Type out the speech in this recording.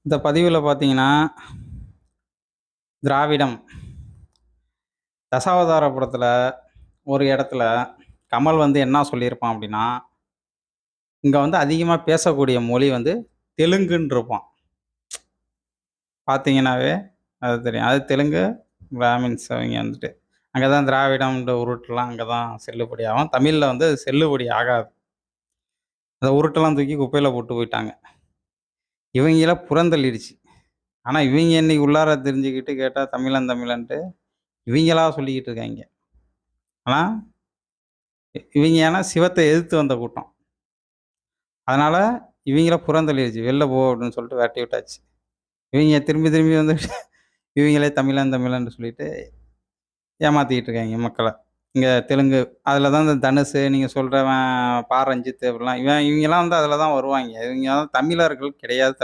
இந்த பதிவுல பார்த்தீங்கன்னா, திராவிடம் தசாவதார படத்துல ஒரு இடத்துல கமல் வந்து என்ன சொல்லியிருப்பான் அப்டின்னா, இங்க வந்து அதிகமா பேசக்கூடிய மொழி வந்து தெலுங்குன்னு இருப்பான். பார்த்தீங்கன்னாவே அது தெரியும். அது தெலுங்கு, பிராமின்ஸ் அவைங்க வந்துட்டு. அங்க தான் திராவிடம்ன்ற உருட்டுலாம் அங்க தான் செல்லுபடியாகும். தமிழ்ல வந்து அது செல்லுபடி ஆகாது. அந்த உருட்டெல்லாம் தூக்கி குப்பையில போட்டு போயிட்டாங்க. இவைங்கள புறந்தள்ளிடுச்சு. ஆனா, இவைங்க இன்னைக்கு உள்ளார தெரிஞ்சுக்கிட்டு கேட்டா தமிழன் தமிழன்ட்டு இவைங்களா சொல்லிக்கிட்டு இருக்காய்ங்க. ஆனா, இவைங்க ஏன்னா சிவத்த எதிர்த்து வந்த கூட்டம். அதனால இவைங்கள புறந்தள்ளிருச்சு. "வெளில போ" அப்படின்னு சொல்லிட்டு விரட்டி விட்டாச்சு. இவைங்க திரும்பி திரும்பி வந்து இவைங்களே தமிழன் தமிழன்னு சொல்லிட்டு ஏமாத்திக்கிட்டு இருக்காய்ங்க மக்கள. இங்க தெலுங்கு அதில தான் இந்த தனுஷு, நீங்க சொல்றவன் ரஞ்சித் அப்படிலாம் இவங்கலாம் வந்து அதில தான் வருவாய்ங்க. இவங்க தமிழர்கள் கிடையாது.